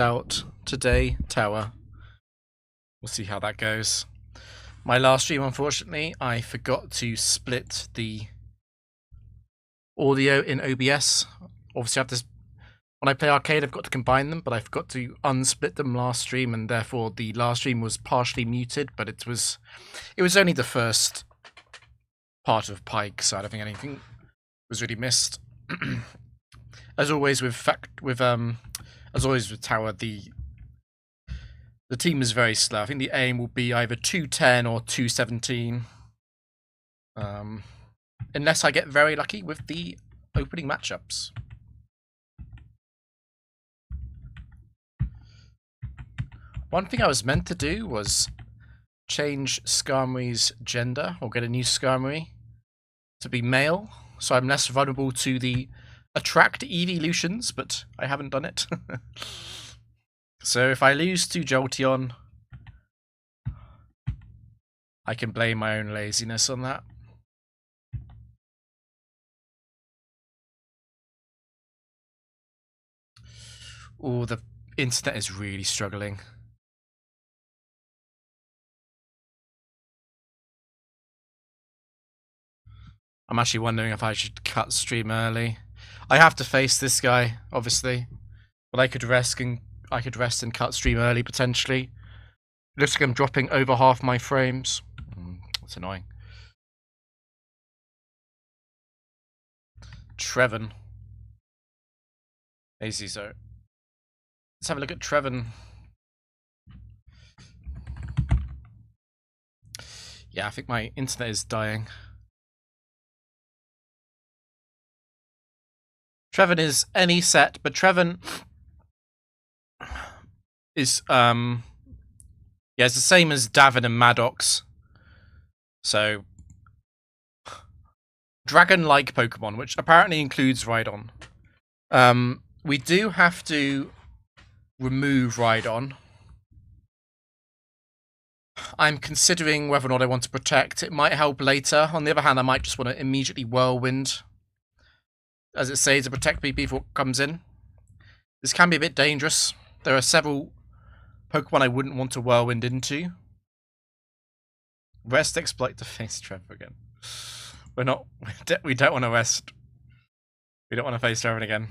out today, tower. We'll see how that goes. My last stream, unfortunately, I forgot to split the audio in OBS. Obviously, I have to, when I play arcade, I've got to combine them, but I forgot to unsplit them last stream, and therefore the last stream was partially muted. But it was only the first part of Pike, so I don't think anything was really missed. As always with Tower, the team is very slow. I think the aim will be either 210 or 217. Unless I get very lucky with the opening matchups. One thing I was meant to do was change Skarmory's gender, or get a new Skarmory to be male, so I'm less vulnerable to the attract evolutions, but I haven't done it. So if I lose to Jolteon, I can blame my own laziness on that. Oh, the internet is really struggling. I'm actually wondering if I should cut stream early. I have to face this guy, obviously, but I could rest and cut stream early potentially. Looks like I'm dropping over half my frames. That's annoying. Trevin. Easy, so let's have a look at Trevin. Yeah, I think my internet is dying. Trevin is any set, but Trevin is yeah, it's the same as Davin and Maddox. So dragon-like Pokemon, which apparently includes Rhydon. We do have to remove Rhydon. I'm considering whether or not I want to protect. It might help later. On the other hand, I might just want to immediately Whirlwind, as it says, to protect me before it comes in. This can be a bit dangerous. There are several Pokemon I wouldn't want to Whirlwind into. Rest exploit to face Trevor again. We don't want to rest. We don't want to face Trevor again.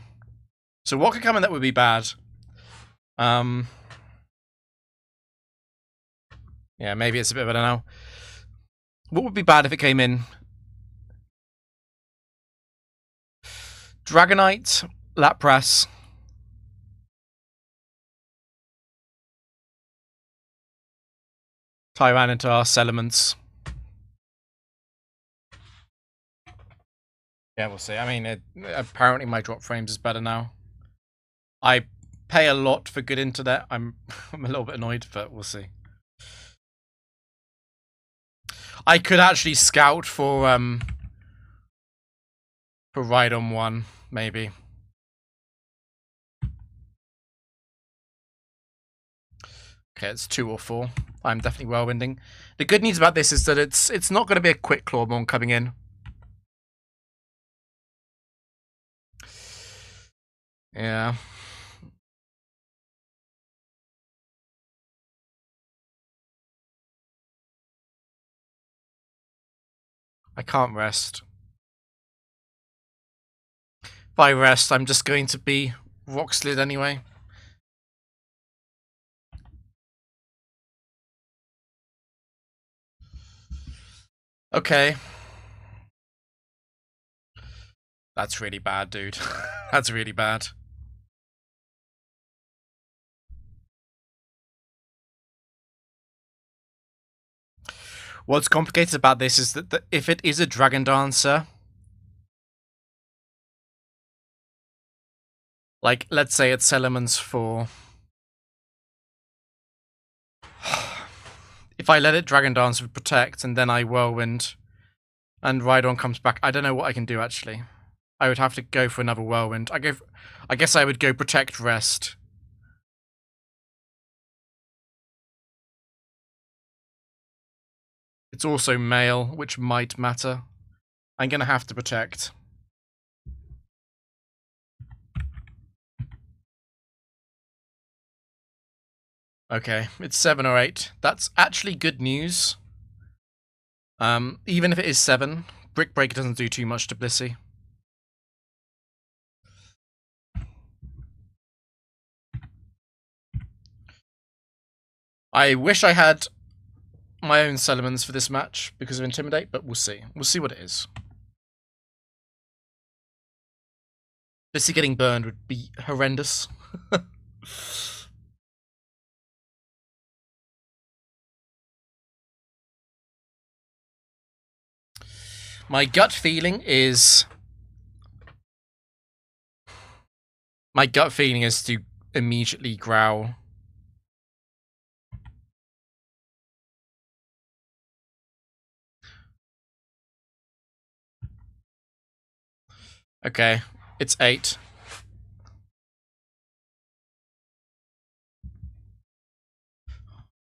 So what could come in that would be bad? Yeah, maybe it's a bit of, I don't know. What would be bad if it came in? Dragonite, Lapras. Tyranitar, Elements. Yeah, we'll see. I mean, apparently my drop frames is better now. I pay a lot for good internet. I'm a little bit annoyed, but we'll see. I could actually scout for Rhydon 1, maybe. Okay, it's 2 or 4. I'm definitely Whirlwinding. The good news about this is that it's not going to be a quick Clawmon coming in. Yeah. I can't rest. If I rest, I'm just going to be Rock Slid anyway. Okay. That's really bad, dude. That's really bad. What's complicated about this is that if it is a Dragon Dancer, like, let's say it's Elements 4. If I let it Dragon Dance with Protect and then I Whirlwind and Rhydon comes back, I don't know what I can do actually. I would have to go for another Whirlwind. I guess I would go Protect, Rest. It's also male, which might matter. I'm gonna have to Protect. Okay, it's 7 or 8. That's actually good news. Even if it is 7, Brick Breaker doesn't do too much to Blissey. I wish I had my own Summons for this match because of Intimidate, but we'll see. We'll see what it is. Blissey getting burned would be horrendous. My gut feeling is to immediately growl. Okay, it's 8.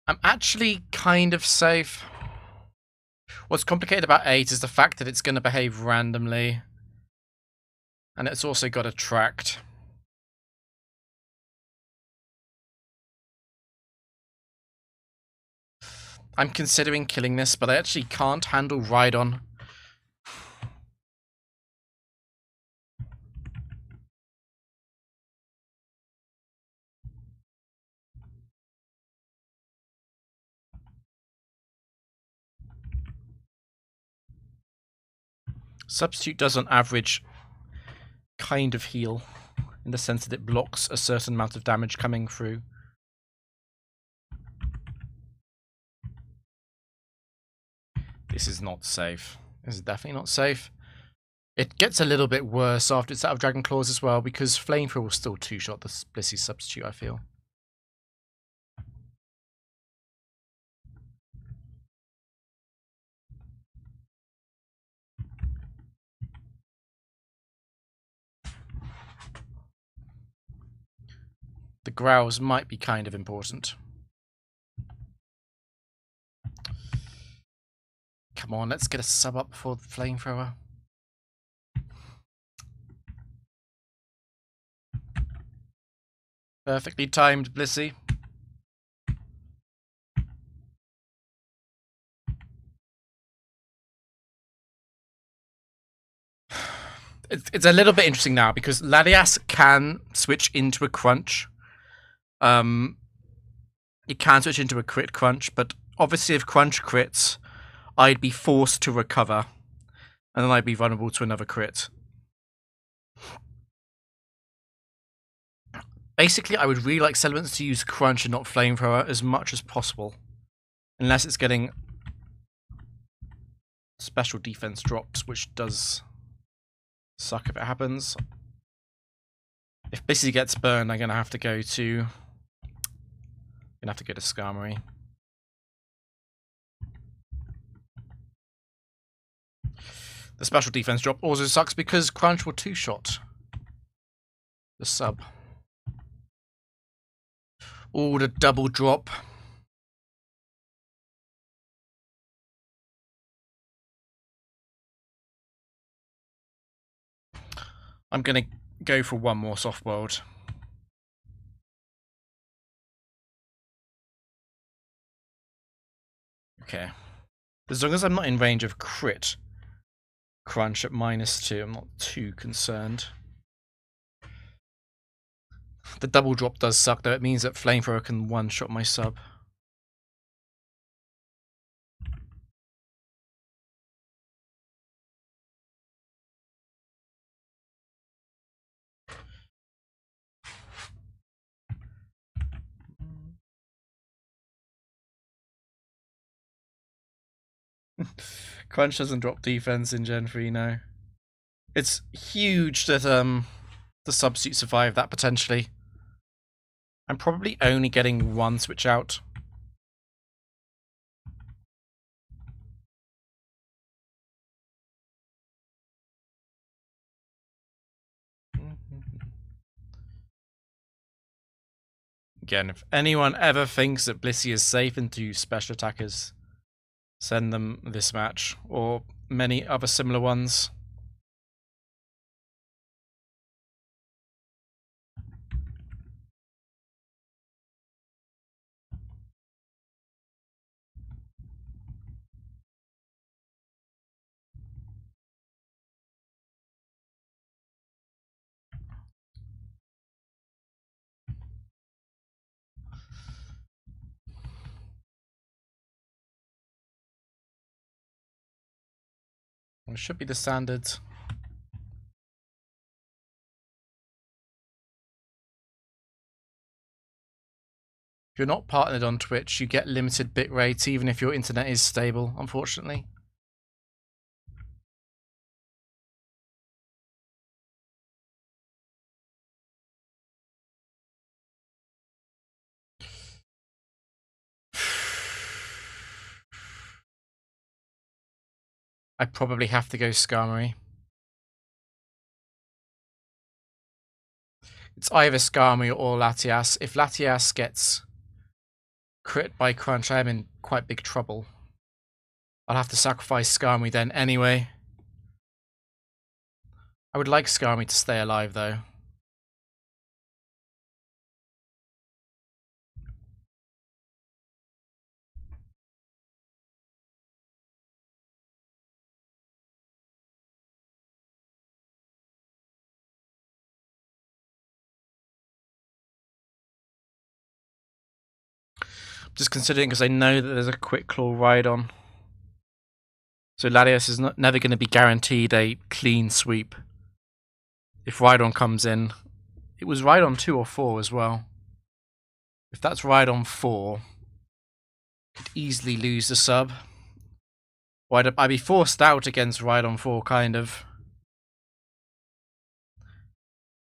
I'm actually kind of safe. What's complicated about 8 is the fact that it's going to behave randomly. And it's also got Attract. I'm considering killing this, but I actually can't handle Rhydon. Substitute does on average kind of heal, in the sense that it blocks a certain amount of damage coming through. This is not safe. This is definitely not safe. It gets a little bit worse after it's out of Dragon Claws as well, because Flamethrower will still two-shot the Blissey substitute, I feel. The growls might be kind of important. Come on, let's get a sub up before the Flamethrower. Perfectly timed, Blissey. It's a little bit interesting now because Latias can switch into a crunch. It can switch into a crit crunch, but obviously if crunch crits, I'd be forced to recover, and then I'd be vulnerable to another crit. Basically, I would really like Settlements to use crunch and not Flamethrower as much as possible, unless it's getting special defense drops, which does suck if it happens. If Blissey gets burned, I'm gonna have to go to Skarmory. The special defense drop also sucks because crunch will two-shot the sub. Oh, the double drop. I'm gonna go for one more soft world. Okay. As long as I'm not in range of crit crunch at -2, I'm not too concerned. The double drop does suck, though. It means that Flamethrower can one-shot my sub. Crunch doesn't drop defense in Gen 3, no. It's huge that the substitute survived that potentially. I'm probably only getting one switch out. Again, if anyone ever thinks that Blissey is safe into special attackers, send them this match, or many other similar ones. It should be the standard. If you're not partnered on Twitch, you get limited bitrate even if your internet is stable, unfortunately. I probably have to go Skarmory. It's either Skarmory or Latias. If Latias gets crit by Crunch, I'm in quite big trouble. I'll have to sacrifice Skarmory then anyway. I would like Skarmory to stay alive though. Just considering because I know that there's a Quick Claw Rhydon. So Latias is never going to be guaranteed a clean sweep. If Rhydon comes in. It was Rhydon 2 or 4 as well. If that's Rhydon 4, could easily lose the sub. Or I'd be forced out against Rhydon 4, kind of.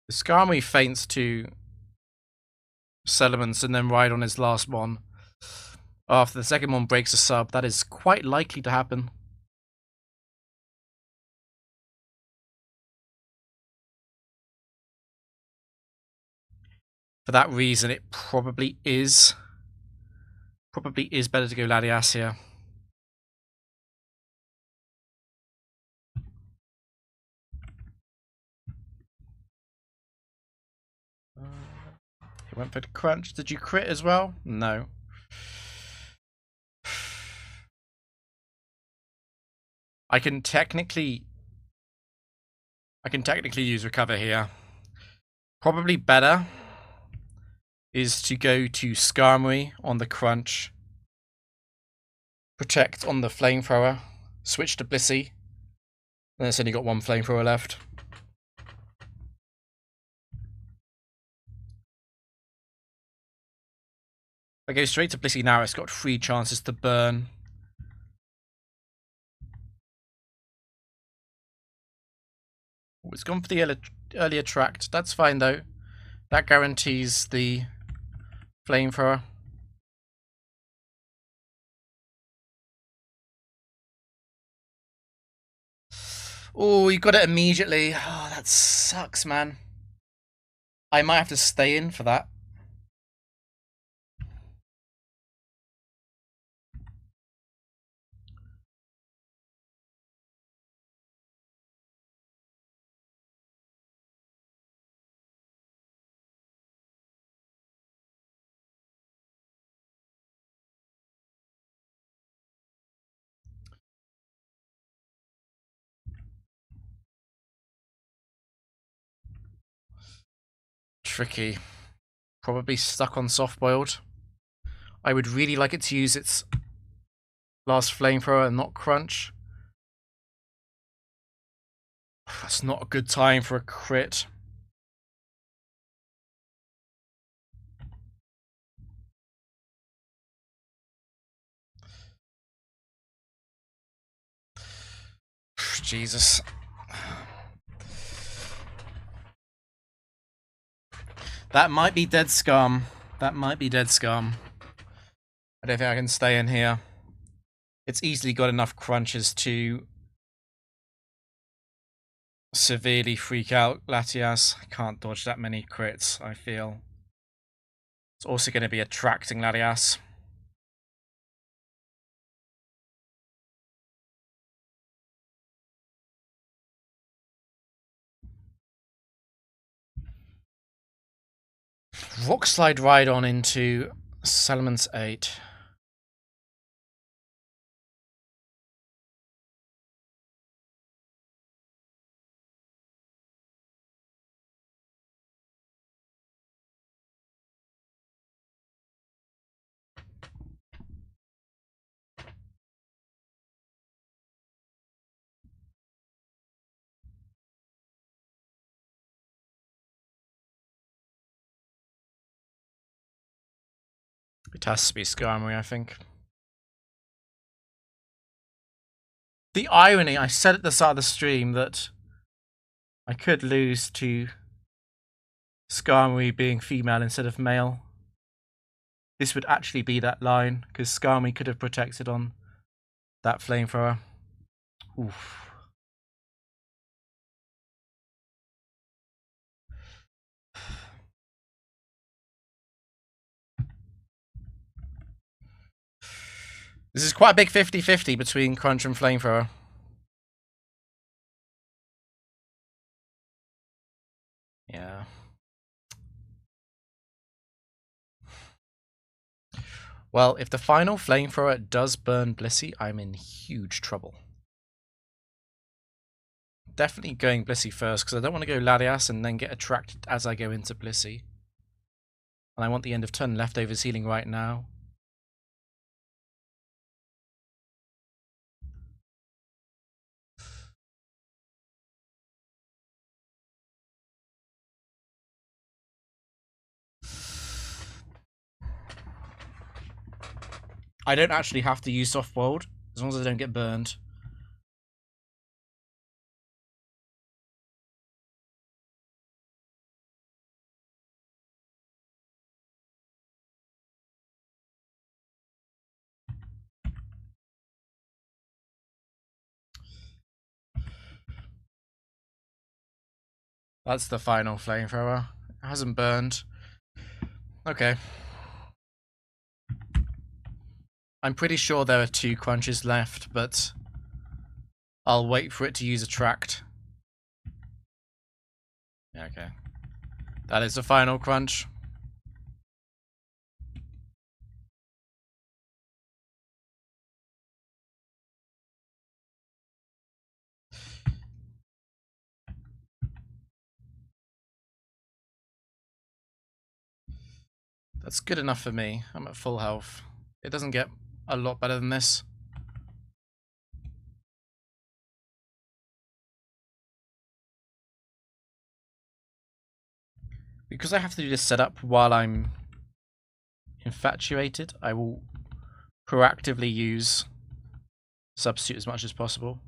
The Skarmory feints to Salamence and then Rhydon his last one. After the second one breaks a sub, that is quite likely to happen. For that reason, it probably is better to go Latias here. He went for the crunch. Did you crit as well? No. I can technically use recover here. Probably better is to go to Skarmory on the crunch. Protect on the flamethrower. Switch to Blissey. And it's only got one flamethrower left. If I go straight to Blissey now, it's got 3 chances to burn. Oh, it's gone for the early attract. That's fine though. That guarantees the flamethrower. Oh, you got it immediately. Oh, that sucks, man. I might have to stay in for that. Tricky. Probably stuck on soft boiled. I would really like it to use its last flamethrower and not crunch. That's not a good time for a crit. Jesus. That might be dead scum. That might be dead scum. I don't think I can stay in here. It's easily got enough crunches to severely freak out Latias. I can't dodge that many crits, I feel. It's also going to be attracting Latias. Rock Slide Rhydon into Salamence 8. It has to be Skarmory, I think. The irony, I said at the start of the stream that I could lose to Skarmory being female instead of male. This would actually be that line, because Skarmory could have protected on that flamethrower. Oof. This is quite a big 50-50 between Crunch and Flamethrower. Yeah. Well, if the final Flamethrower does burn Blissey, I'm in huge trouble. Definitely going Blissey first, because I don't want to go Latias and then get attracted as I go into Blissey. And I want the end of turn leftovers healing right now. I don't actually have to use Soft Boiled, as long as I don't get burned. That's the final Flamethrower. It hasn't burned. Okay. I'm pretty sure there are 2 crunches left, but I'll wait for it to use Attract. Yeah, okay. That is the final crunch. That's good enough for me. I'm at full health. It doesn't get a lot better than this. Because I have to do this setup while I'm infatuated, I will proactively use Substitute as much as possible.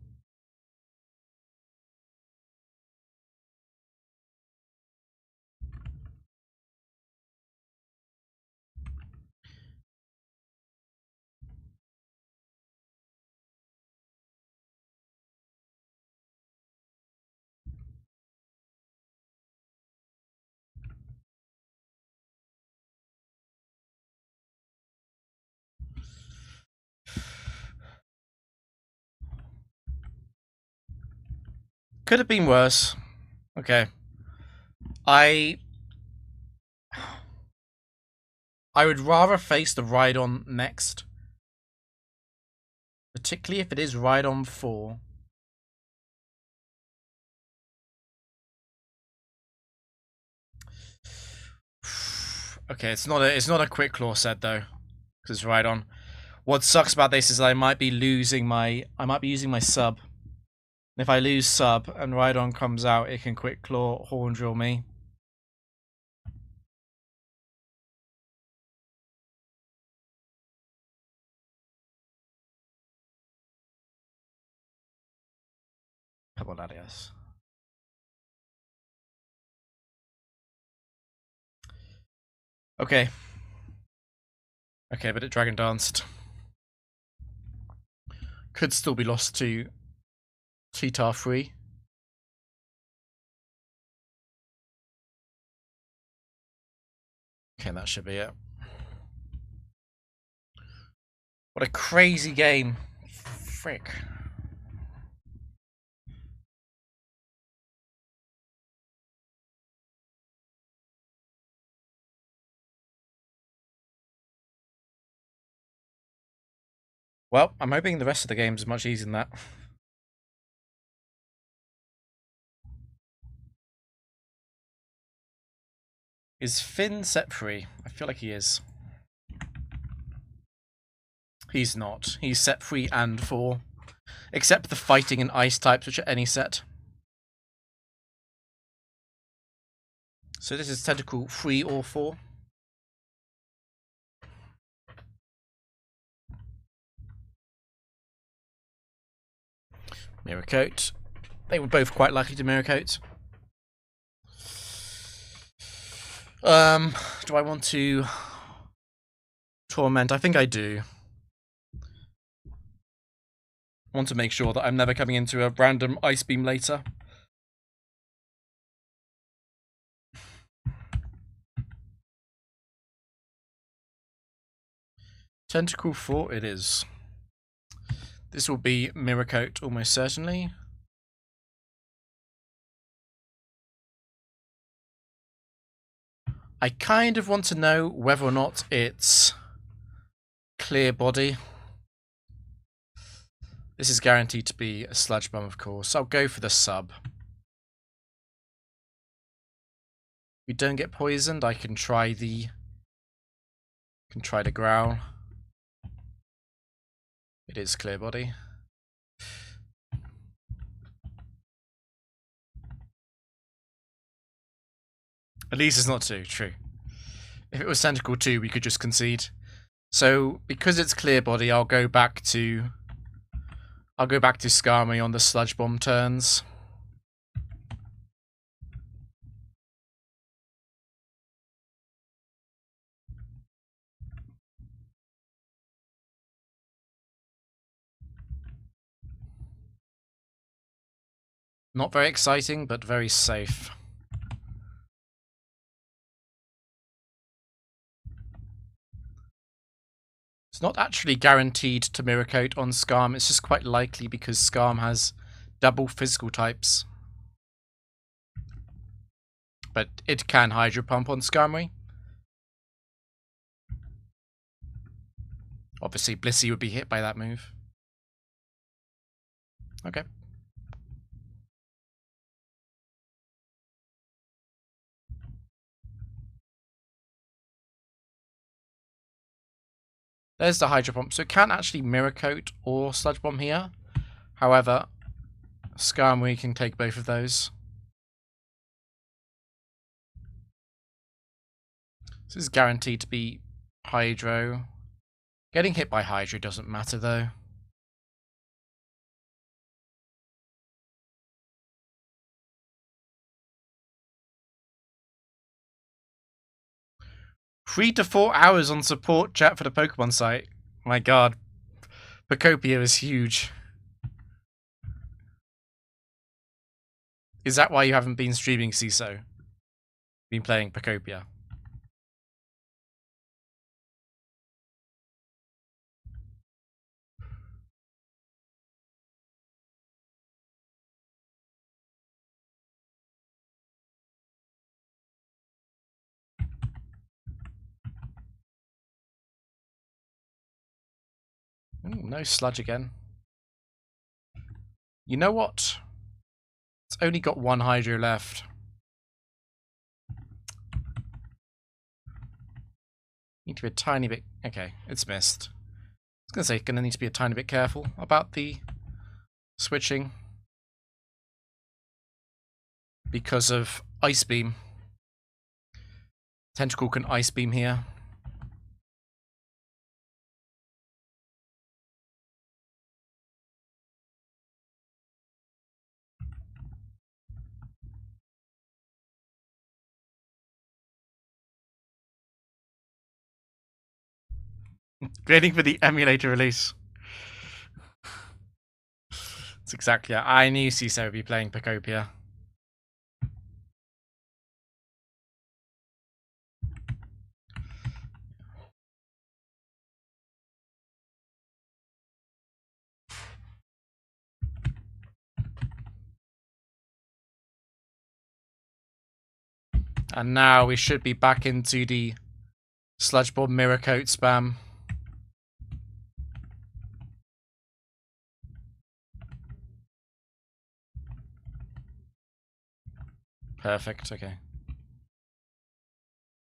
Could have been worse. Okay. I would rather face the Rhydon next. Particularly if it is Rhydon 4. Okay, it's not a quick claw set though, because it's Rhydon. What sucks about this is I might be using my sub. And if I lose sub and Rhydon comes out, it can quick claw Horn Drill me. Come on, Latias. Okay. Okay, but it Dragon Danced. Could still be lost to Cheetah 3. Okay, that should be it. What a crazy game. Frick. Well, I'm hoping the rest of the game is much easier than that. Is Finn set free? I feel like he is. He's not. He's set 3 and 4. Except the fighting and ice types, which are any set. So this is technical 3 or 4. Mirror Coat. They were both quite likely to Mirror Coat. Do I want to Torment? I think I do. I want to make sure that I'm never coming into a random Ice Beam later. Tentacle 4 it is. This will be Mirror Coat almost certainly. I kind of want to know whether or not it's Clear Body. This is guaranteed to be a Sludge Bomb, of course. I'll go for the sub. If we don't get poisoned, I can try the Growl. It is Clear Body. At least it's not 2, true. If it was Tentacle 2, we could just concede. So, because it's Clear Body, I'll go back to Skarmory on the Sludge Bomb turns. Not very exciting, but very safe. It's not actually guaranteed to Mirror Coat on Skarm, it's just quite likely because Skarm has double physical types. But it can Hydro Pump on Skarmory. Obviously, Blissey would be hit by that move. Okay. There's the Hydro Pump. So it can't actually Mirror Coat or Sludge Bomb here. However, Skarmory can take both of those. This is guaranteed to be Hydro. Getting hit by Hydro doesn't matter though. Three to 4 hours on support chat for the Pokemon site. My god. Pokopia is huge. Is that why you haven't been streaming CISO? Been playing Pokopia? Ooh, no Sludge again. You know what? It's only got one Hydro left. Need to be a tiny bit... Okay, it's missed. I was going to say, gonna need to be a tiny bit careful about the switching. Because of Ice Beam. Tentacle can Ice Beam here. Waiting for the emulator release. That's exactly it. I knew CISO would be playing Pokopia. And now we should be back into the Sludge Bomb Mirror Coat spam. Perfect, okay.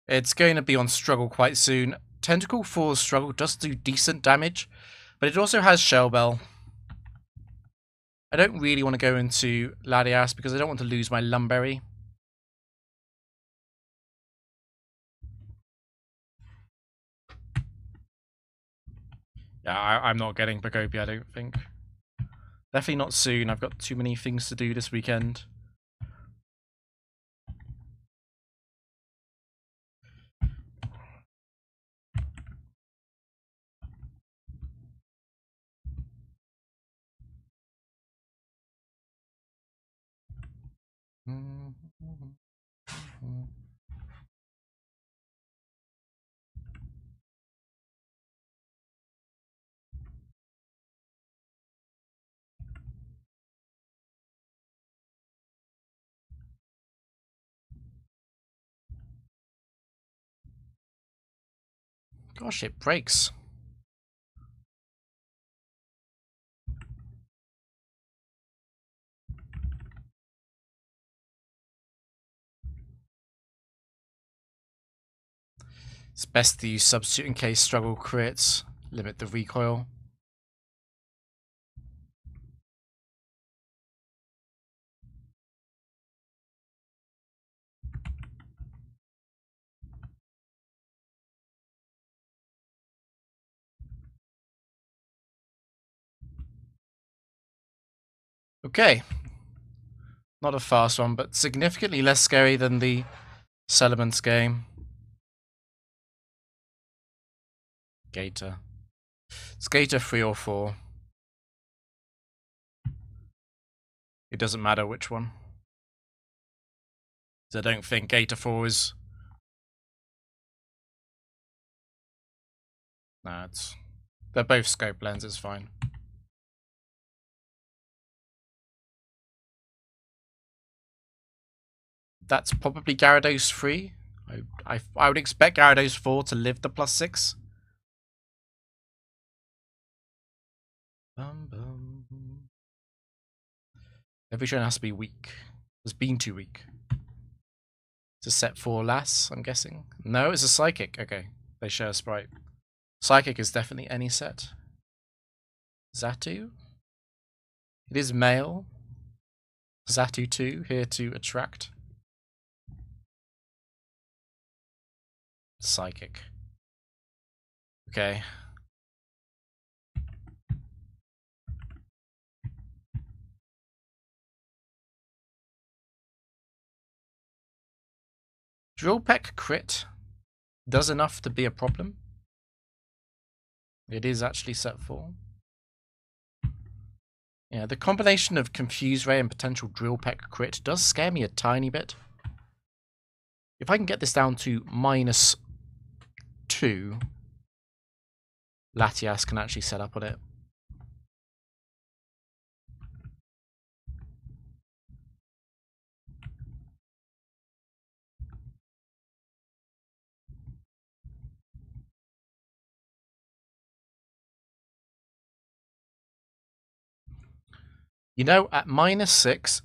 It's going to be on Struggle quite soon. Tentacle 4's Struggle does do decent damage, but it also has Shell Bell. I don't really want to go into Latias because I don't want to lose my Lumberry. Yeah, I'm not getting Pokopia, I don't think. Definitely not soon. I've got too many things to do this weekend. Gosh, it breaks. It's best to use substitute in case struggle crits. Limit the recoil. Okay. Not a fast one, but significantly less scary than the Settlements game. Gator. It's Gator 3 or 4. It doesn't matter which one. I don't think Gator 4 is... Nah, they're both scope lenses, fine. That's probably Gyarados 3. I would expect Gyarados 4 to live the +6. Every trainer has to be weak. It's been too weak. It's a set 4 Lass, I'm guessing. No, it's a Psychic. Okay, they share a sprite. Psychic is definitely any set. Xatu? It is male. Xatu 2, here to attract. Psychic. Okay. Drill Peck crit does enough to be a problem. It is actually set 4. Yeah, the combination of Confuse Ray and potential Drill Peck crit does scare me a tiny bit. If I can get this down to -2, Latias can actually set up on it. You know, at -6,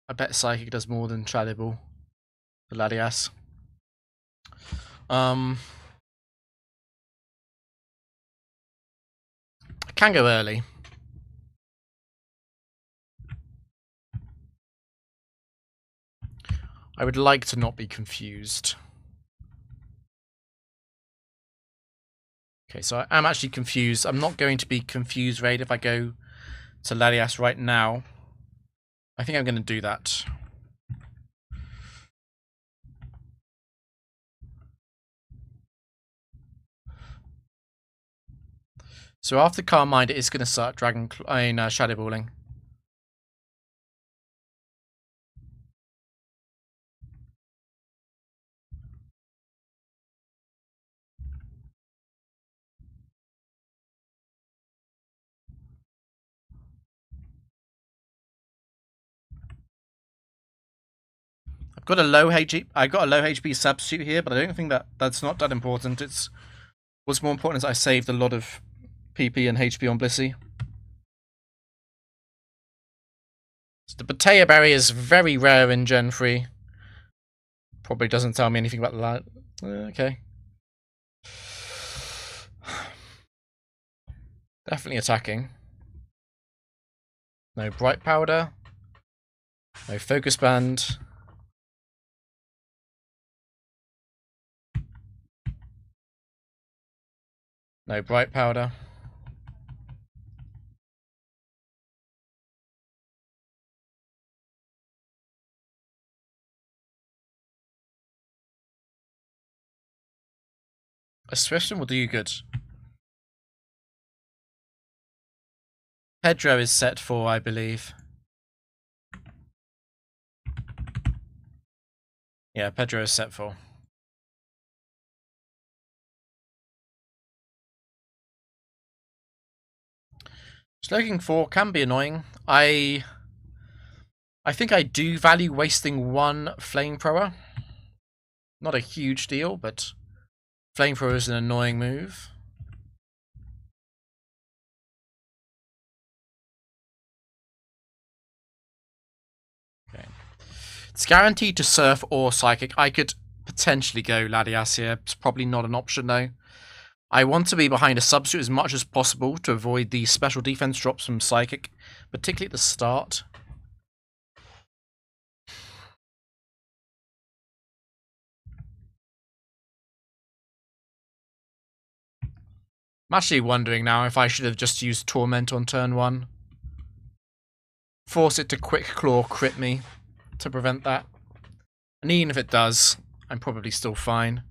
I bet Psychic does more than Chalible for Latias. I can go early. I would like to not be confused. Okay, so I'm actually confused. I'm not going to be confused raid if I go to Latias right now. I think I'm going to do that. So after Calm Mind, it is going to start Shadow Balling. I've got a low HP. I got a low HP substitute here, but I don't think that's not that important. It's what's more important is I saved a lot of PP and HP on Blissey. So the Batea Berry is very rare in Gen 3. Probably doesn't tell me anything about that. Okay. Definitely attacking. No Bright Powder. No Focus Band. No Bright Powder. A Swiftman will do you good. Pedro is set for, I believe. Yeah, Pedro is set for. Slogging 4 can be annoying. I think I do value wasting one flamethrower. Not a huge deal, but flamethrower is an annoying move. Okay. It's guaranteed to surf or psychic. I could potentially go Latias here. It's probably not an option though. I want to be behind a substitute as much as possible to avoid the special defense drops from psychic, particularly at the start. I'm actually wondering now if I should have just used Torment on turn 1. Force it to Quick Claw crit me to prevent that. And even if it does, I'm probably still fine.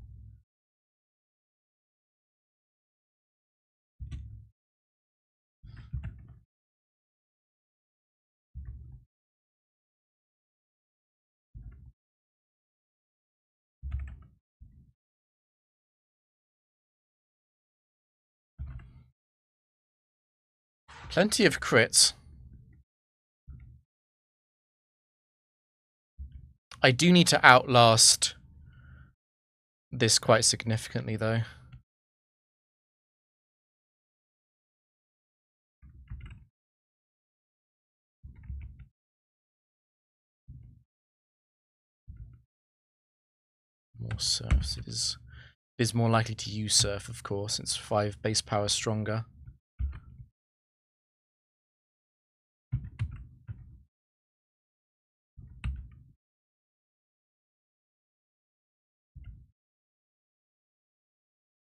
Plenty of crits. I do need to outlast this quite significantly, though. More surfs. It is more likely to use surf, of course, since 5 base power stronger.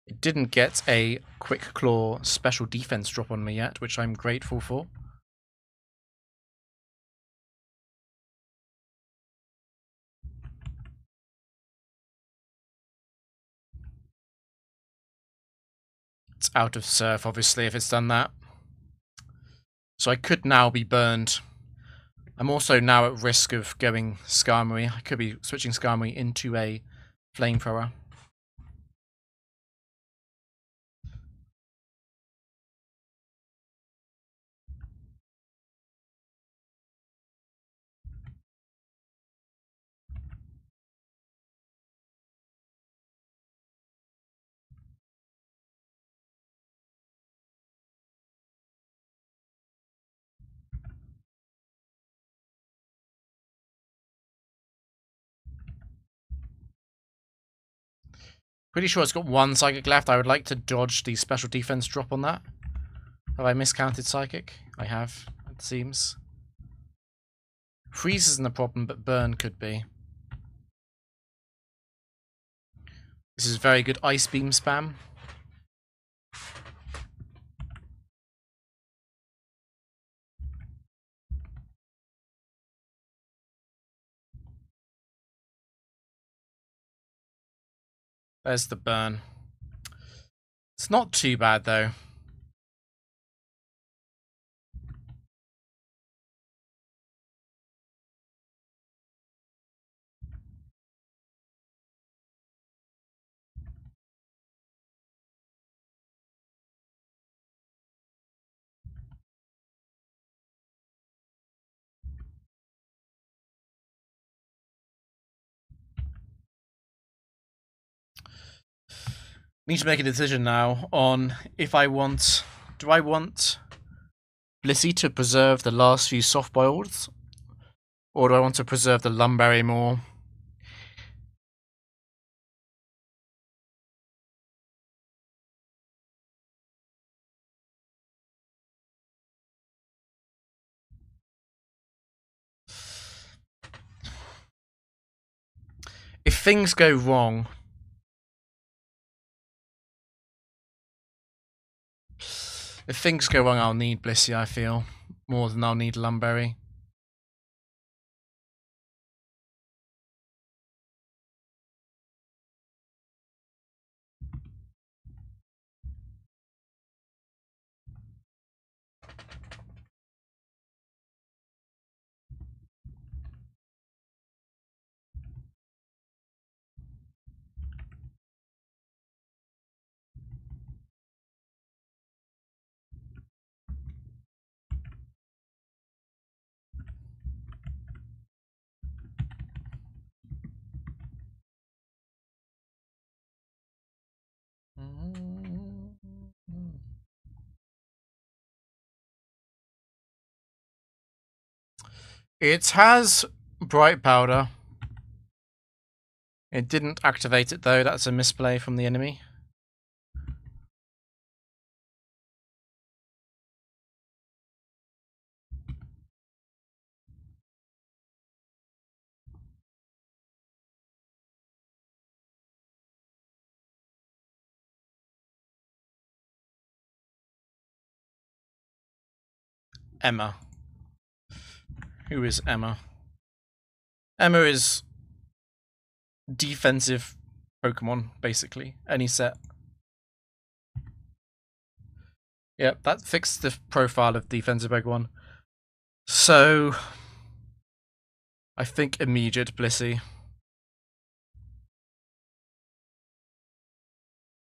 It didn't get a Quick Claw special defense drop on me yet, which I'm grateful for. It's out of surf, obviously, if it's done that. So I could now be burned. I'm also now at risk of going Skarmory. I could be switching Skarmory into a flamethrower. Pretty sure it's got 1 Psychic left. I would like to dodge the special defense drop on that. Have I miscounted Psychic? I have, it seems. Freeze isn't a problem, but Burn could be. This is very good Ice Beam spam. There's the burn. It's not too bad, though. Need to make a decision now on if I want... Do I want Blissey to preserve the last few soft boileds? Or do I want to preserve the Lumberry more? If things go wrong... If things go wrong, I'll need Blissey, I feel. More than I'll need Lumberry. It has bright powder. It didn't activate it though, that's a misplay from the enemy. Emma. Who is Emma? Emma is defensive Pokemon, basically. Any set. Yep, that fixed the profile of defensive Pokemon. So, I think immediate Blissey.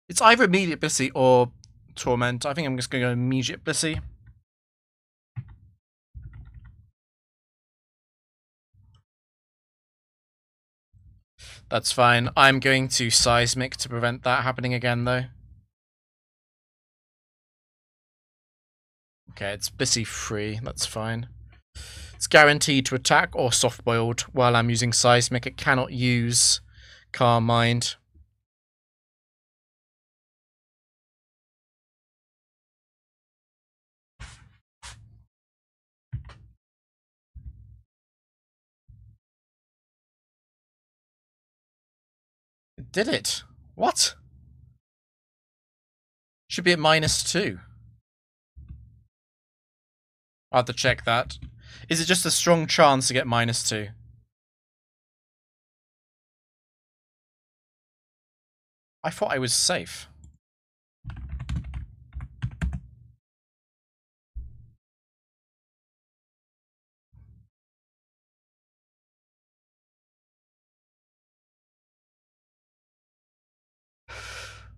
It's either immediate Blissey or Torment. I think I'm just going to go immediate Blissey. That's fine. I'm going to Seismic to prevent that happening again, though. Okay, it's Blissey free. That's fine. It's guaranteed to attack or soft-boiled while I'm using Seismic. It cannot use Calm Mind. It did it. What? Should be at -2. I'll have to check that. Is it just a strong chance to get -2? I thought I was safe.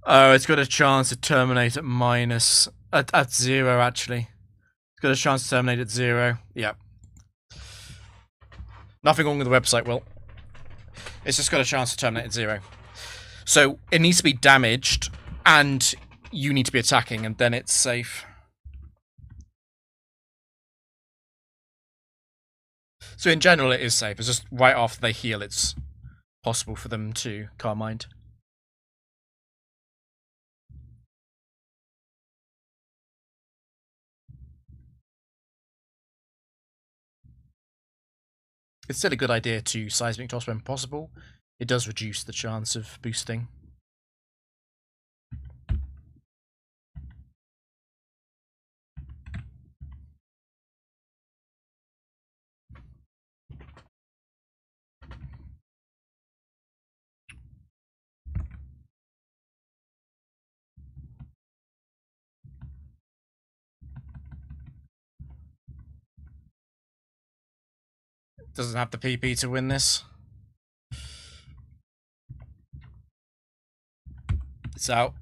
Oh, it's got a chance to terminate at at 0, actually. It's got a chance to terminate at 0. Yep. Nothing wrong with the website, Will. It's just got a chance to terminate at 0. So it needs to be damaged, and you need to be attacking, and then it's safe. So in general, it is safe. It's just right after they heal, it's possible for them to Calm Mind. It's still a good idea to Seismic Toss when possible. It does reduce the chance of boosting. Doesn't have the PP to win this. It's out.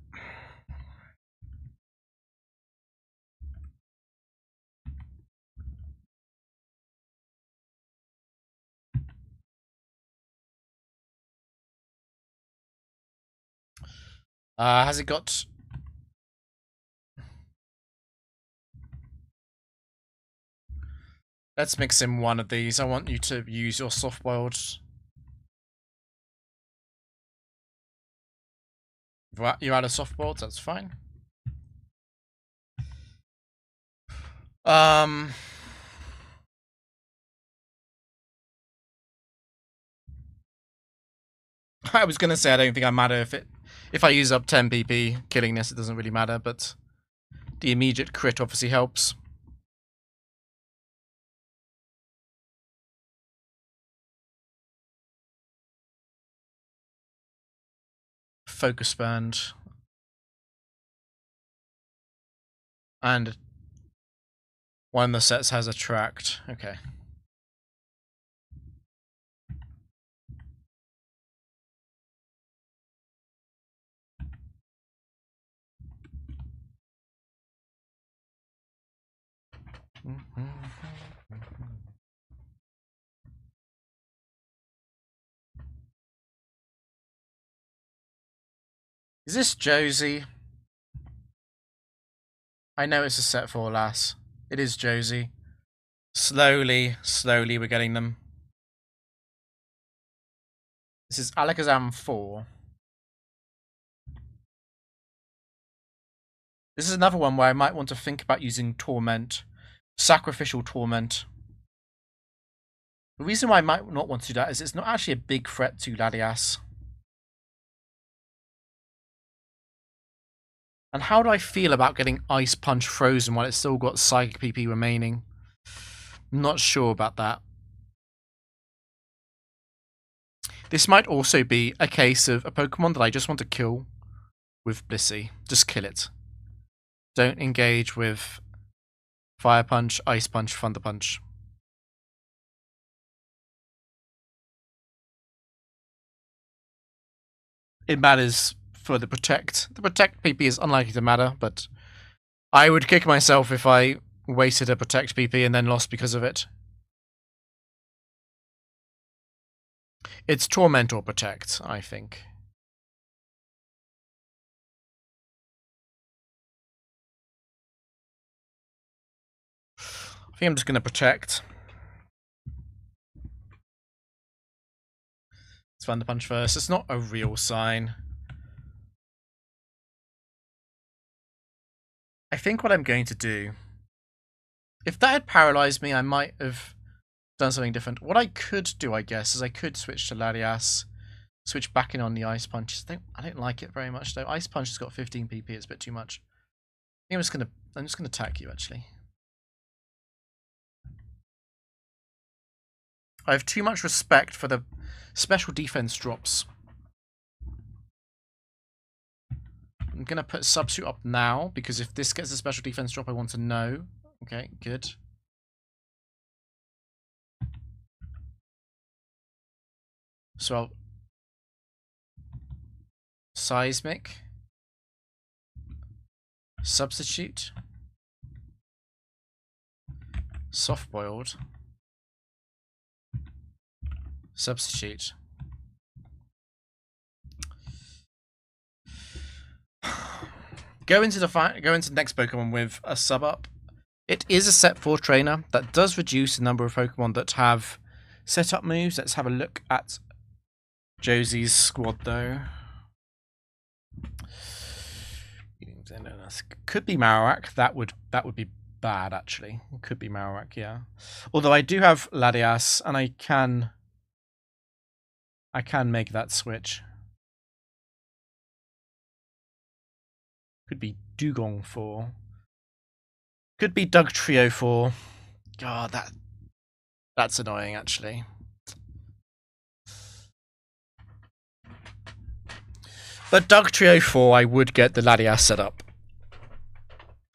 Has it got... Let's mix in one of these. I want you to use your soft-boiled. You're out of soft-boiled, that's fine. I was gonna say I don't think I matter if I use up 10 PP killing this, it doesn't really matter, but the immediate crit obviously helps. Focus Band. And one of the sets has Attract. Okay. Is this Josie? I know it's a set 4 lass. It is Josie. Slowly, slowly we're getting them. This is Alakazam 4. This is another one where I might want to think about using Torment. Sacrificial Torment. The reason why I might not want to do that is it's not actually a big threat to Latias. And how do I feel about getting Ice Punch frozen while it's still got Psychic PP remaining? I'm not sure about that. This might also be a case of a Pokemon that I just want to kill with Blissey. Just kill it. Don't engage with Fire Punch, Ice Punch, Thunder Punch. It matters for the Protect. The Protect PP is unlikely to matter, but I would kick myself if I wasted a Protect PP and then lost because of it. It's Torment or Protect, I think. I think I'm just going to Protect. It's Thunder Punch first. It's not a real sign. I think what I'm going to do... If that had paralyzed me, I might have done something different. What I could do, I guess, is I could switch to Latias, switch back in on the Ice Punch. I don't like it very much though. Ice Punch has got 15 PP. It's a bit too much. I think I'm just gonna attack you actually. I have too much respect for the special defense drops. I'm gonna put Substitute up now because if this gets a special defense drop, I want to know. Okay, good. So I'll Seismic, Substitute, Soft Boiled, Substitute. Go into the next Pokemon with a sub up. It is a set 4 trainer that does reduce the number of Pokemon that have setup moves. Let's have a look at Josie's squad though. Could be Marowak. That would be bad actually. Could be Marowak, yeah. Although I do have Latias and I can make that switch. Could be Dugong 4. Could be Dugtrio 4. God, that's annoying actually. But Dugtrio 4, I would get the Latias set up.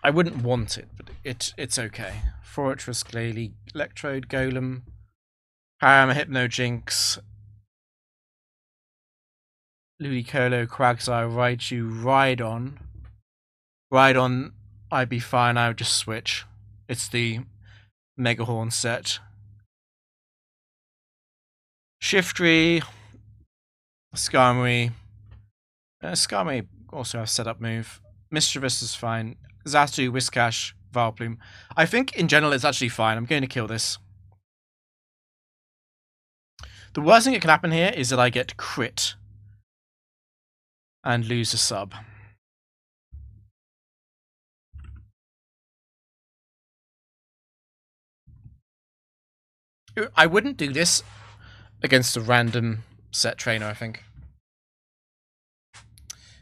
I wouldn't want it, but it's okay. Fortress, Glalie, Electrode, Golem, Parama, Hypnojinx, Ludicolo, Quagsire, Raichu, Rhydon. Rhydon, I'd be fine, I would just switch. It's the Megahorn set. Shiftry, Skarmory. Skarmory also has setup move. Mischievous is fine. Xatu, Whiscash, Vileplume. I think in general it's actually fine. I'm going to kill this. The worst thing that can happen here is that I get crit and lose a sub. I wouldn't do this against a random set trainer, I think.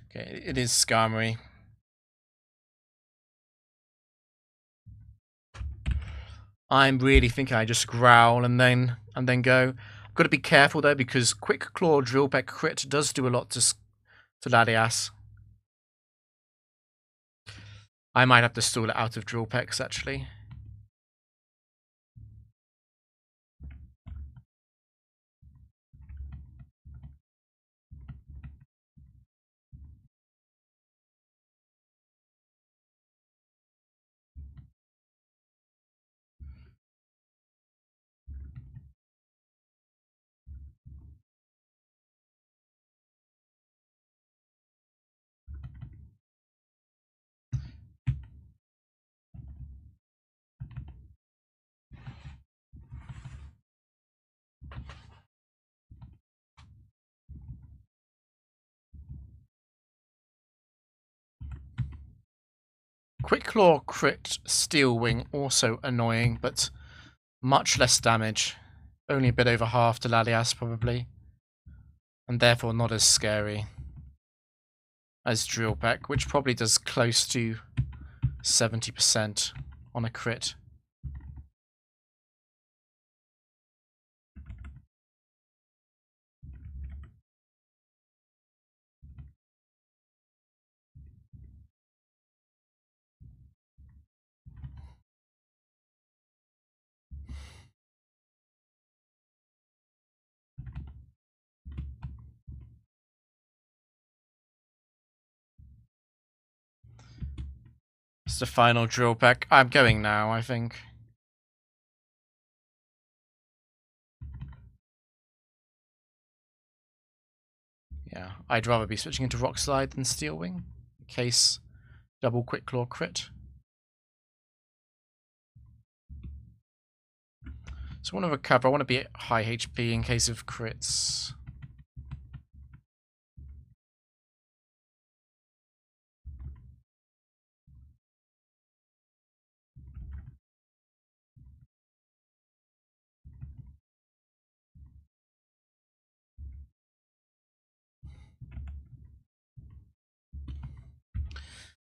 Okay, it is Skarmory. I'm really thinking I just growl and then go. I've got to be careful though because Quick Claw Drill Peck crit does do a lot to Latias. I might have to stall it out of Drill Pecks actually. Quick Claw crit Steel Wing, also annoying, but much less damage. Only a bit over half to Lalias, probably. And therefore not as scary as Drill Peck, which probably does close to 70% on a crit. It's the final Drill Peck. I'm going now, I think. Yeah, I'd rather be switching into Rock Slide than Steel Wing, in case double Quick Claw crit. So I want to recover. I want to be at high HP in case of crits.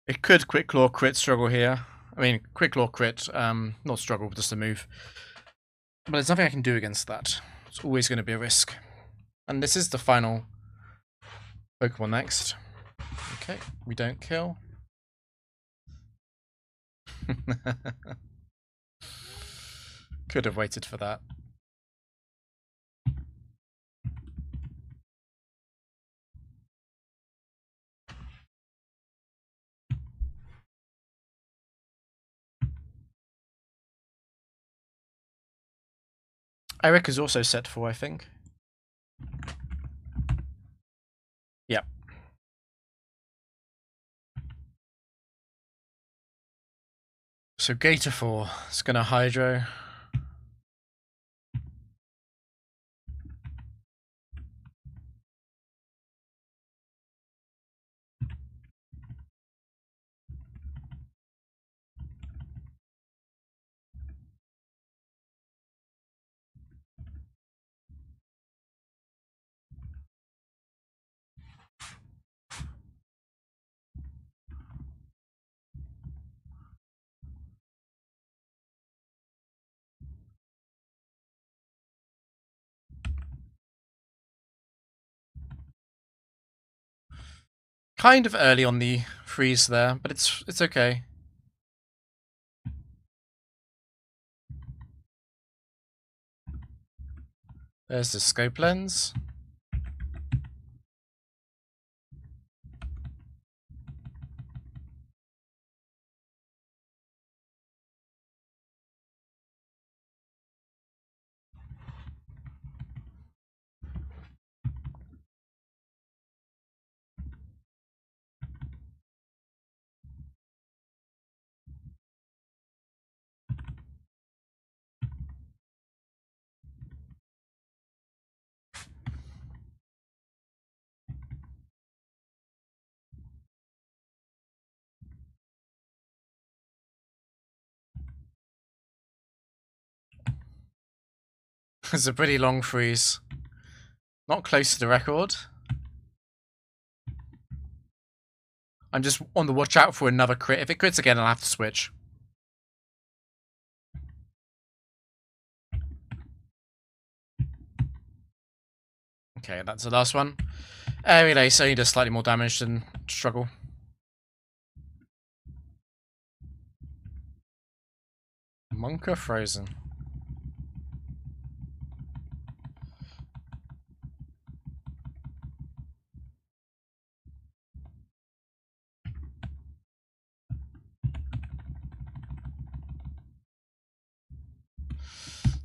It could Quick Claw crit struggle here. I mean, Quick Claw crit, not struggle, just a move. But there's nothing I can do against that. It's always going to be a risk. And this is the final Pokemon next. Okay, we don't kill. Could have waited for that. Eric is also set for, I think. Yep. So Gatafor is going to Hydro. Kind of early on the freeze there, but it's okay. There's the scope lens. It's a pretty long freeze. Not close to the record. I'm just on the watch out for another crit. If it crits again, I'll have to switch. Okay, that's the last one. Aerial Ace only does slightly more damage than Struggle. Monka Frozen.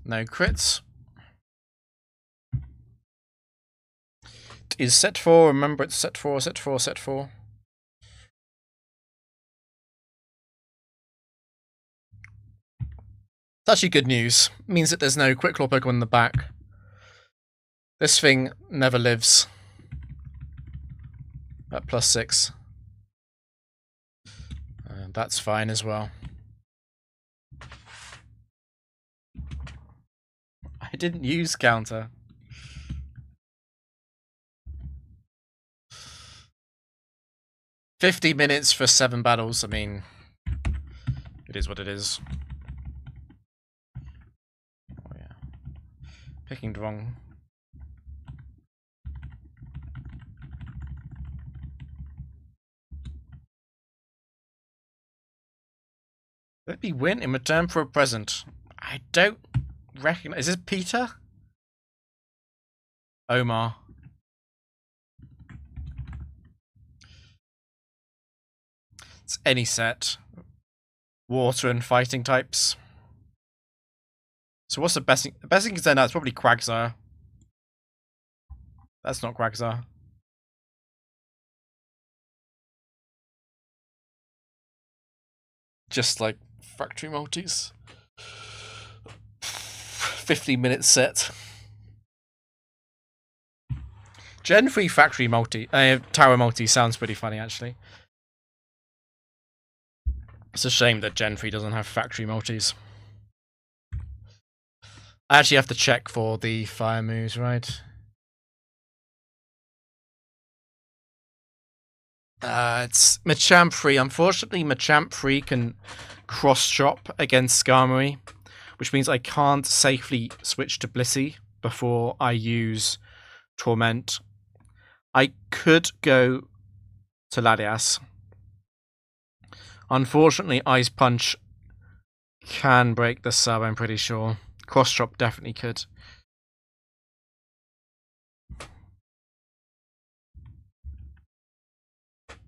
No crits. It is set 4. Remember, it's set 4, set 4, set 4. It's actually good news. It means that there's no Quick Claw Pokemon in the back. This thing never lives. At +6. that's fine as well. I didn't use counter. $50 minutes for 7 battles. I mean, it is what it is. Oh yeah, picking the wrong. Let me win in return for a present. I don't recognize. Is this Peter? Omar. It's any set. Water and fighting types. So what's the best thing? The best thing is then that's probably Quagsire. That's not Quagsire. Just like factory multis. 50-minute set. Gen 3 factory multi, tower multi sounds pretty funny actually. It's a shame that Gen 3 doesn't have factory multis. I actually have to check for the fire moves, right? It's Machamp 3. Unfortunately, Machamp 3 can cross-chop against Skarmory, which means I can't safely switch to Blissey before I use Torment. I could go to Latias. Unfortunately, Ice Punch can break the sub, I'm pretty sure. Cross-chop definitely could.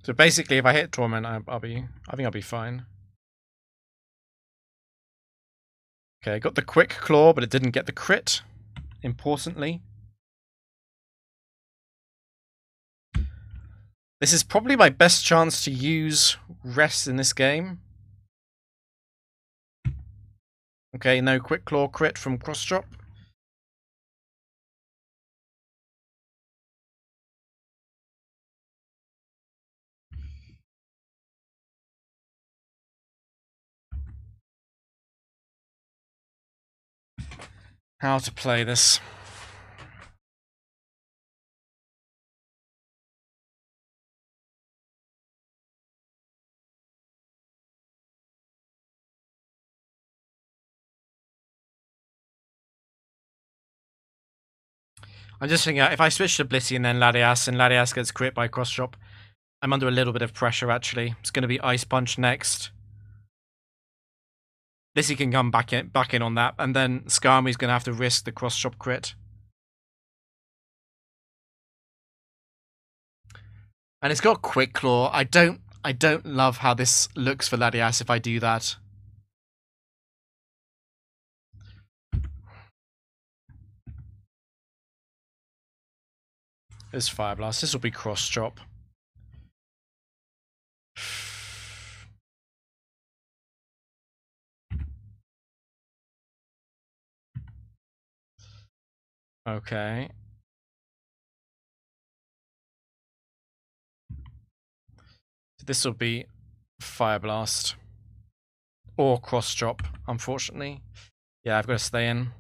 So basically, if I hit Torment, I think I'll be fine. Okay, I got the Quick Claw, but it didn't get the crit, importantly. This is probably my best chance to use Rest in this game. Okay, no Quick Claw crit from Cross Chop. How to play this. I'm just thinking, if I switch to Blissey and then Latias, and Latias gets crit by Cross Chop, I'm under a little bit of pressure, actually. It's going to be Ice Punch next. Blissey can come back in on that, and then Skarmory's going to have to risk the Cross Chop crit. And it's got Quick Claw. I don't love how this looks for Latias if I do that. There's Fire Blast. This will be Cross Chop. Okay. So this will be Fire Blast. Or Cross Chop, unfortunately. Yeah, I've got to stay in.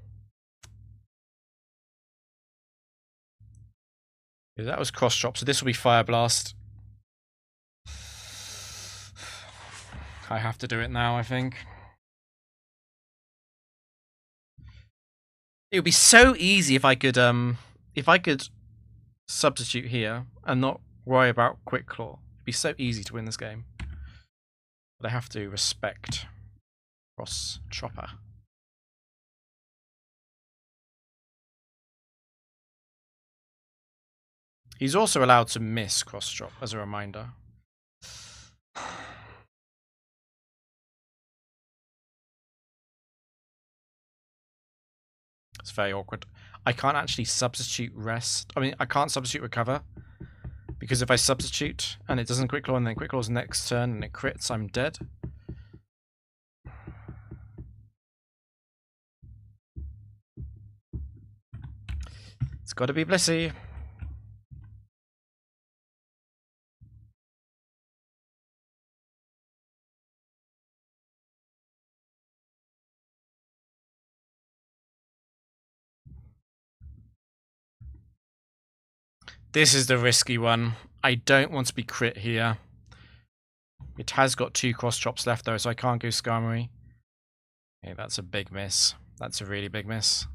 Yeah, that was Cross Chop, so this will be Fire Blast. I have to do it now, I think. It would be so easy if I could substitute here and not worry about Quick Claw. It'd be so easy to win this game. But I have to respect Cross Chopper. He's also allowed to miss Cross Chop, as a reminder. It's very awkward. I can't actually substitute Rest. I mean, I can't substitute Recover. Because if I substitute and it doesn't Quick Claw and then Quick Claw's next turn and it crits, I'm dead. It's got to be Blissey. This is the risky one. I don't want to be crit here. It has got 2 cross chops left though, so I can't go Skarmory. Okay, that's a big miss. That's a really big miss.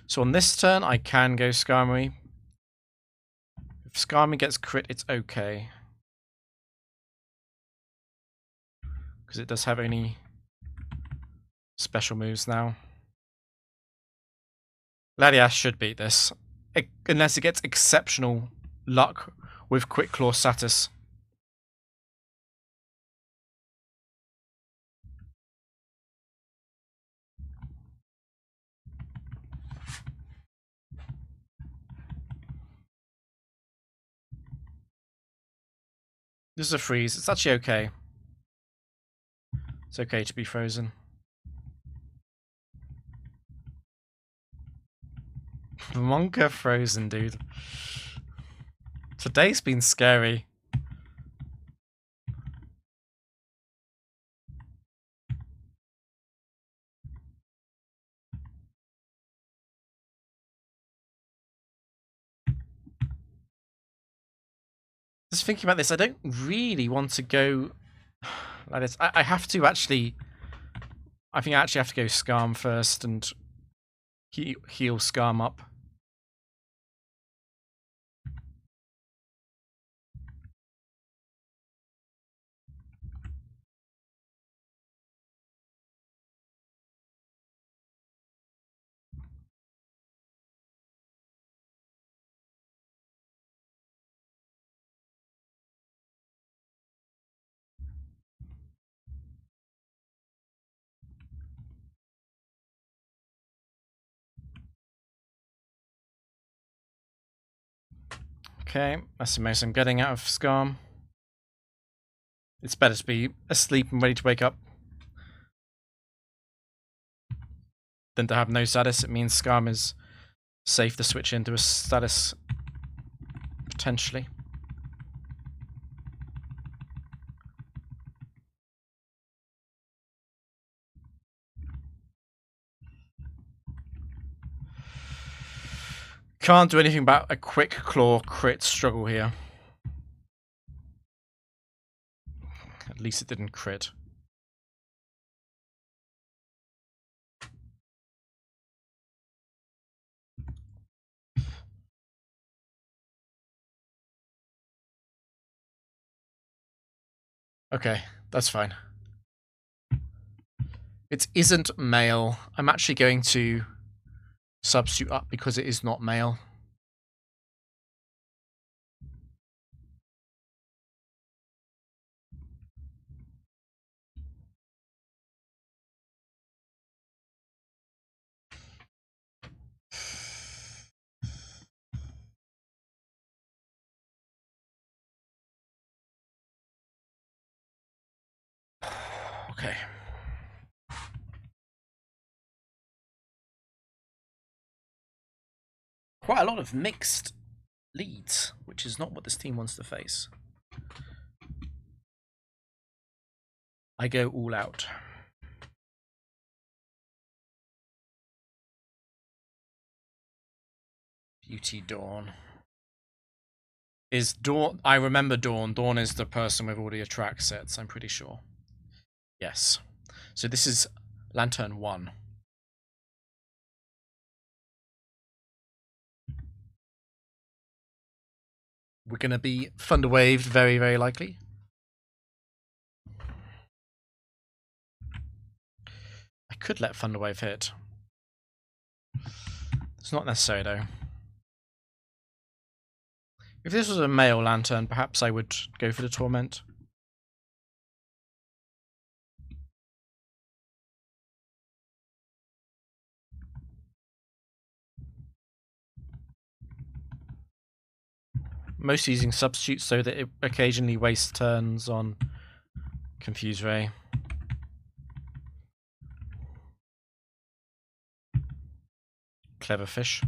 So on this turn, I can go Skarmory. If Skarmory gets crit, it's okay. Because it does have only special moves now. Latias should beat this. Unless it gets exceptional luck with Quick Claw Satis. This is a freeze. It's actually okay. It's okay to be frozen. Monka frozen, dude. Today's been scary. Just thinking about this, I don't really want to go like this. I have to actually... I think I actually have to go Skarm first and heal Skarm up. Okay, that's the most I'm getting out of Skarm. It's better to be asleep and ready to wake up than to have no status. It means Skarm is safe to switch into a status, potentially. Can't do anything about a Quick Claw crit struggle here. At least it didn't crit. Okay, that's fine. It isn't male. I'm actually going to substitute up because it is not male. Okay. Quite a lot of mixed leads, which is not what this team wants to face. I go all out. Beauty Dawn. Is Dawn... I remember Dawn. Dawn is the person with all the attract sets, I'm pretty sure. Yes. So this is Lantern 1. We're going to be Thunder Waved, very, very likely. I could let Thunder Wave hit. It's not necessary, though. If this was a male Lantern, perhaps I would go for the Torment. Mostly using substitutes so that it occasionally wastes turns on Confuse Ray. Clever Fish.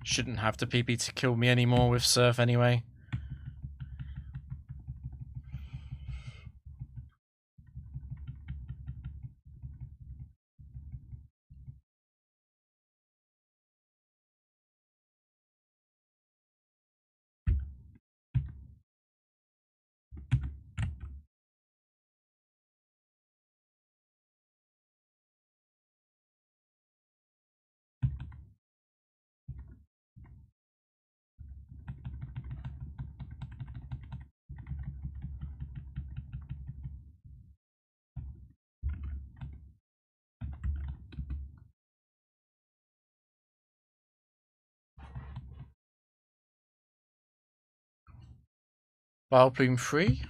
Shouldn't have to PP to kill me anymore with Surf anyway. Vileplume 3.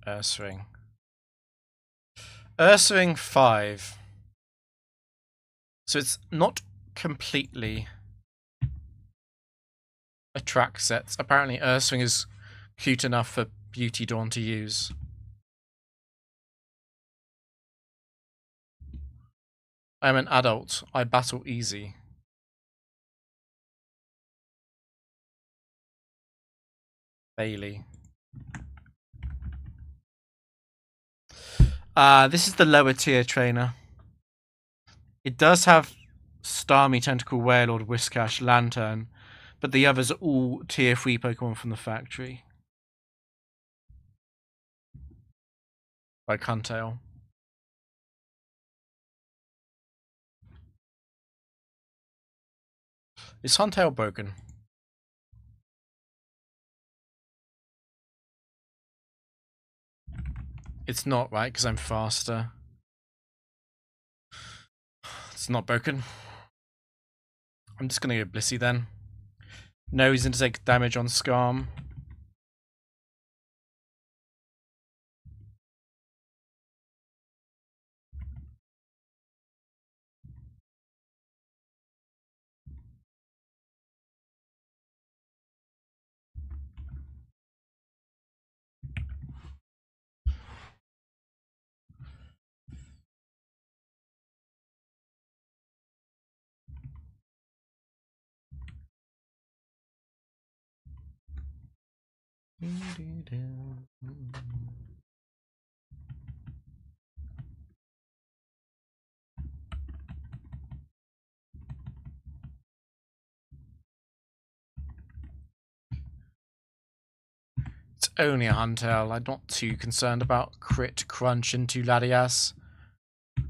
Ursaring. Ursaring 5. So it's not completely a track set. Apparently Ursaring is cute enough for Beauty Dawn to use. I am an adult. I battle easy. Bailey. This is the lower tier trainer. It does have Starmie, Tentacle, Wailord, Whiscash, Lantern, but the others are all tier 3 Pokemon from the factory. Like Huntail. Is Huntail broken? It's not, right? Because I'm faster. It's not broken. I'm just going to go Blissey then. No, he's going to take damage on Skarm. It's only a Huntail. I'm not too concerned about crit crunch into Latias.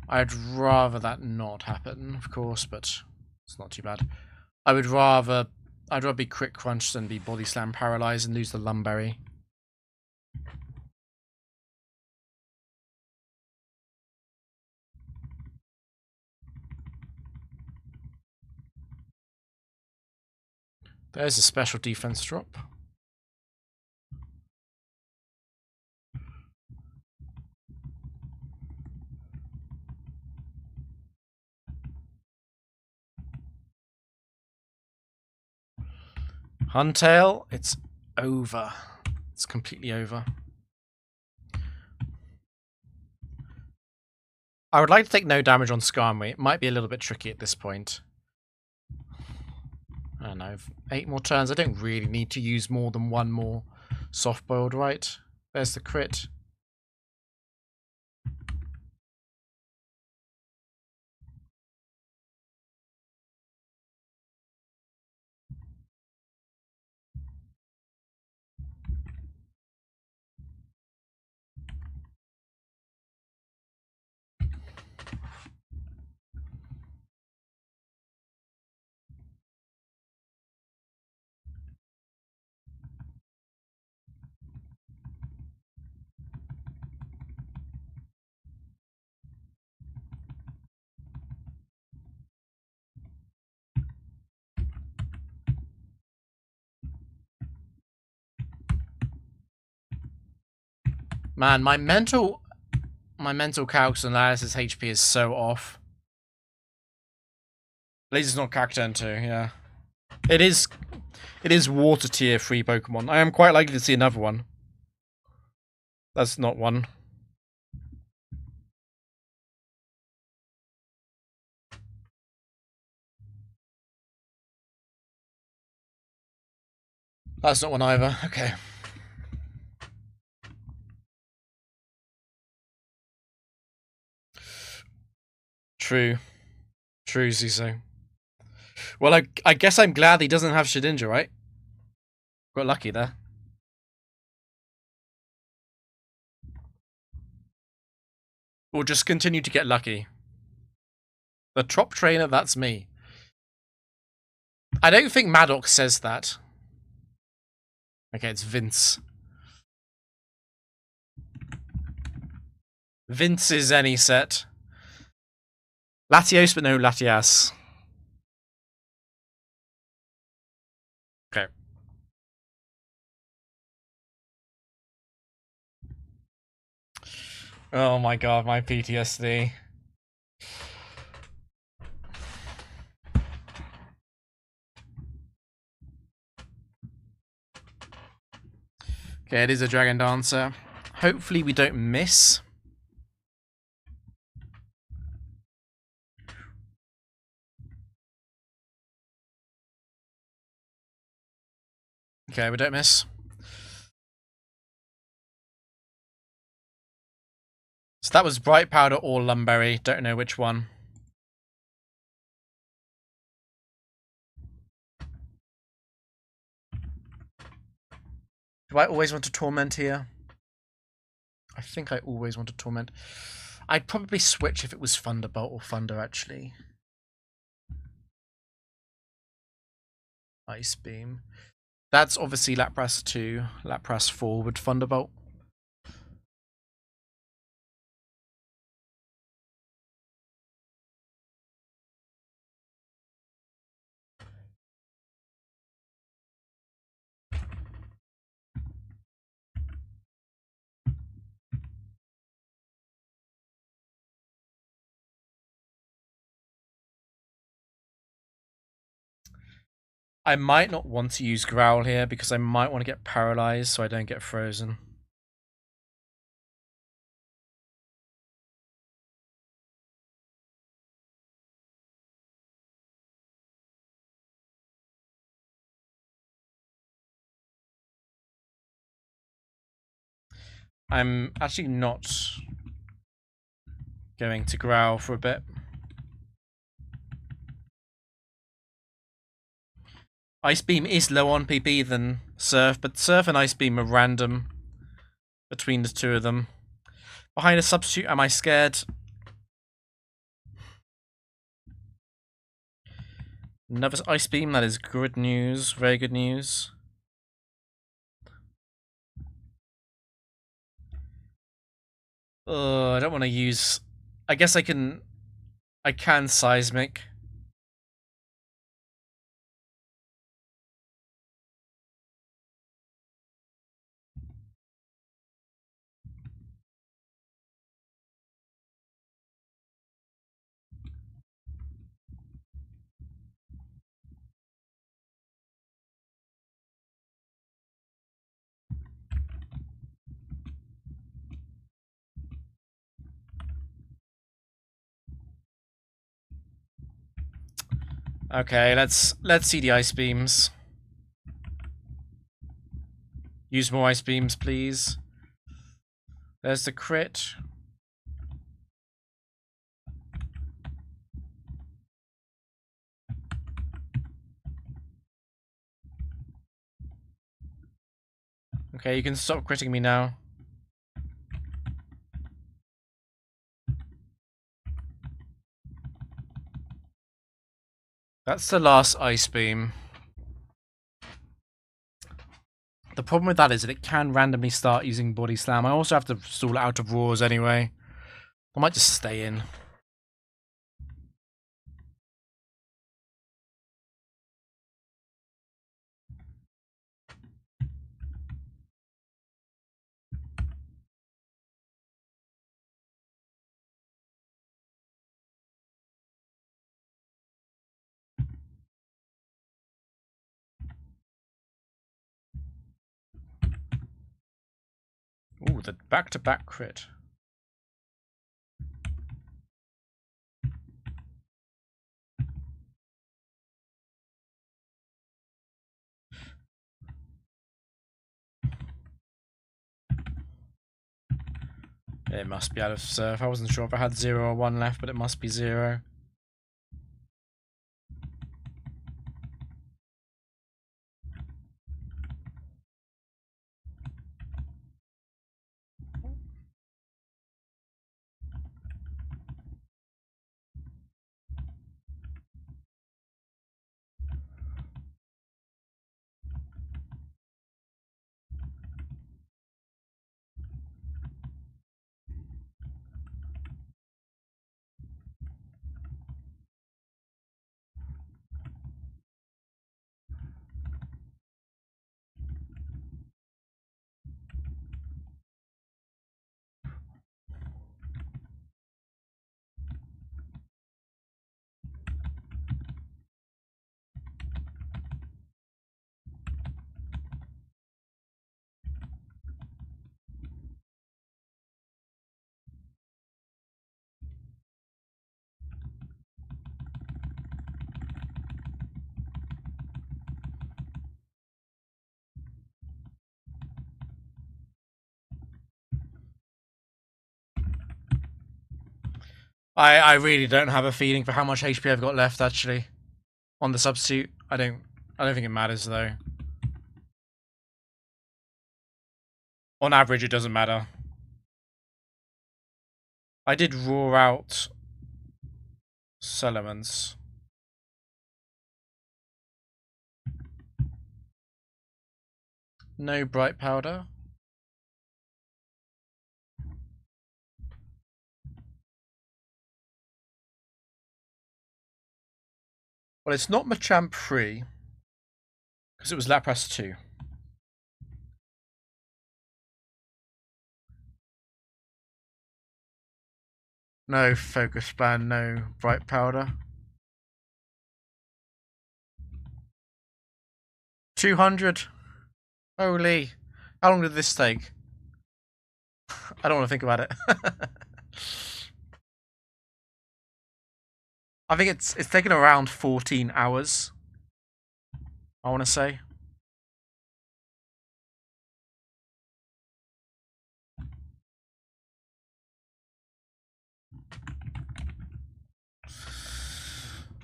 I'd rather that not happen, of course, but it's not too bad. I'd rather be crit crunch than be body slam paralyzed and lose the Lumberry. There's a special defense drop. Huntail, it's over. It's completely over. I would like to take no damage on Skarmory. It might be a little bit tricky at this point. I don't know, 8 more turns. I don't really need to use more than one more soft-boiled, right? There's the crit. Man, my mental calculus analysis HP is so off. Laser's not character turn 2, yeah. It is water tier 3 Pokemon. I am quite likely to see another one. That's not one. That's not one either. Okay. True. True, Zizo. Well, I guess I'm glad he doesn't have Shedinja, right? Got lucky there. We'll just continue to get lucky. The Trop Trainer, that's me. I don't think Maddox says that. Okay, it's Vince. Vince is any set. Latios, but no Latias. Okay. Oh my god, my PTSD. Okay, it is a Dragon Dancer. Hopefully we don't miss. Okay, we don't miss. So that was Bright Powder or Lumberry. Don't know which one. Do I always want to Torment here? I think I always want to Torment. I'd probably switch if it was Thunderbolt or Thunder, actually. Ice Beam. That's obviously Lapras 2. Lapras 4 with Thunderbolt. I might not want to use Growl here because I might want to get paralyzed so I don't get frozen. I'm actually not going to Growl for a bit. Ice Beam is low on PP than Surf, but Surf and Ice Beam are random between the two of them. Behind a substitute, am I scared? Another Ice Beam, that is good news, very good news. I don't want to use... I guess I can Seismic. Okay, let's see the Ice Beams. Use more Ice Beams, please. There's the crit. Okay, you can stop critting me now. That's the last Ice Beam. The problem with that is that it can randomly start using Body Slam. I also have to stall it out of Roars anyway. I might just stay in. Ooh, the back-to-back crit. It must be out of surf. I wasn't sure if I had 0 or 1 left, but it must be 0. I really don't have a feeling for how much HP I've got left, actually. On the substitute. I don't think it matters, though. On average, it doesn't matter. I did roar out Solomons. No bright powder. Well, it's not Machamp 3, because it was Lapras 2. No Focus Plan, no bright powder. 200. Holy. How long did this take? I don't want to think about it. I think it's taken around 14 hours. I want to say.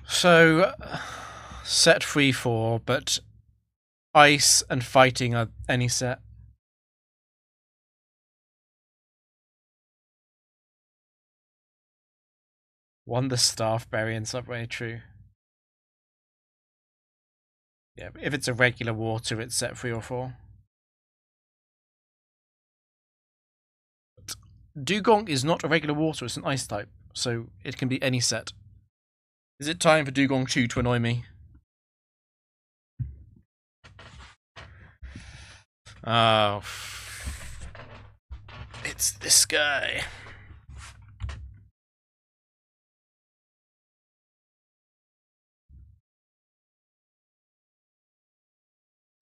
So, set 3-4, but ice and fighting are any set. Wonder Staff Berry and Subway, true. Yeah, if it's a regular water, it's set 3 or 4. But Dugong is not a regular water, it's an ice type, so it can be any set. Is it time for Dugong 2 to annoy me? Oh. It's this guy.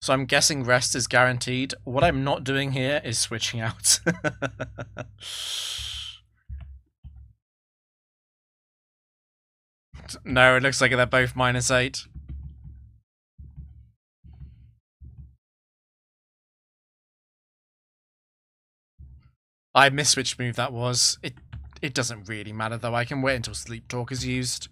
So I'm guessing rest is guaranteed. What I'm not doing here is switching out. No, it looks like they're both -8. I missed which move that was. It doesn't really matter though. I can wait until Sleep Talk is used.